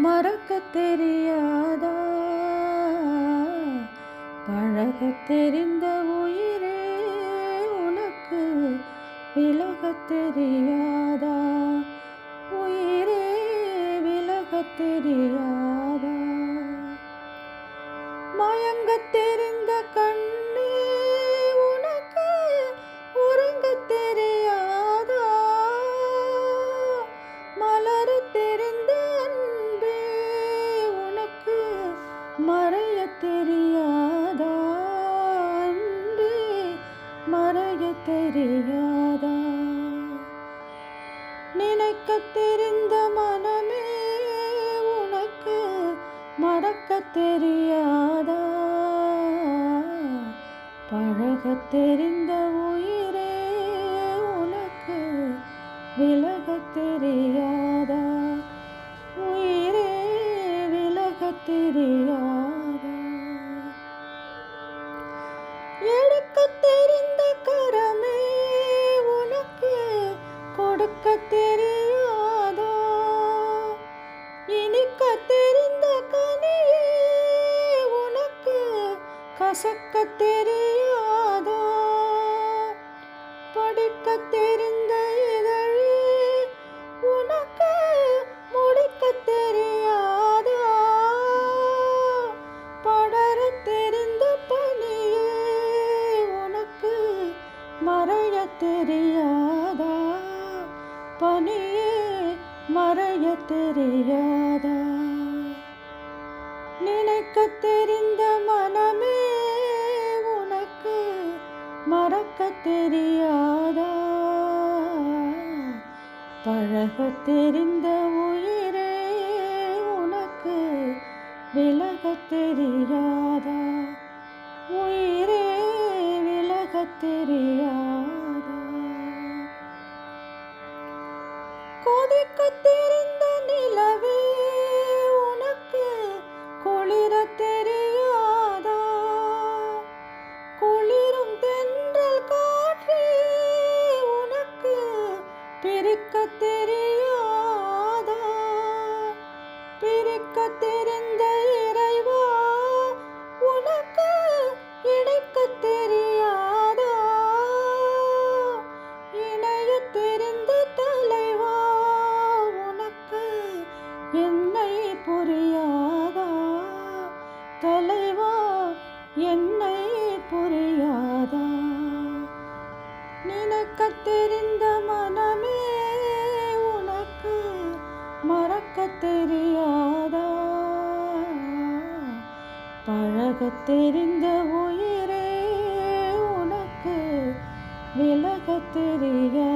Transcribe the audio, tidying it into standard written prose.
மறக்கத் தெரியாதா? பழகத் தெரிந்த உயிரே உனக்கு விலகத் தெரியாதா? உயிரே விலகத் தெரியாதா? மயங்கத் தெரிந்த கண்ணே உனக்கு உறங்கத் தெரியாதா? மலரத் தெரிந்த அன்பே உனக்கு மறையத் தெரியாதா? அன்பே மறையத் தெரியாதா? நினைக்கத் தெரிந்த மனமே உனக்கு மறக்கத் தெரியாதா? பழகத் தெரிந்த உயிரே உனக்கு விலகத் தெரியாதா? உயிரே விலகத் தெரியாதா? எடுக்கத் தெரிந்த கரமே உனக்கு கொடுக்கத் தெரியாதா? இனிக்கத் தெரிந்த கனியே உனக்கு கசக்கத் தெரியாதா? படிக்கத் தெரிந்த இதழே உனக்கு முடிக்கத் தெரியாதா? படரத் தெரிந்த பனியே உனக்கு மறையத் தெரியாதா? பனியே மறையத் தெரியாதா? நினைக்கத் தெரிந்த மனமே உனக்கு மறக்கத் தெரியாதா? பழகத் தெரிந்த உயிரே உனக்கு விலகத் தெரியாதா? உயிரே விலகத் தெரியாதா? கொதிக்கத் தெரிந்த நிலவே உனக்கு குளிரத் தெரியாதா? குளிரும் தென்றல் காற்றே உனக்கு பிரிக்கத் தெரியாதா? பிரிக்கத் தெரிந்த இறைவா உனக்கு இணைக்கத் தெரியாதா? இணையத் தெரிந்த தலைவா உனக்கு என்னை புரியாதா? தலைவா என்னை புரியாதா? நினைக்கத் தெரிந்த மனமே உனக்கு மறக்கத் தெரியாதா? பழகத் தெரிந்த உயிரே உனக்கு விலகத் தெரியாதா?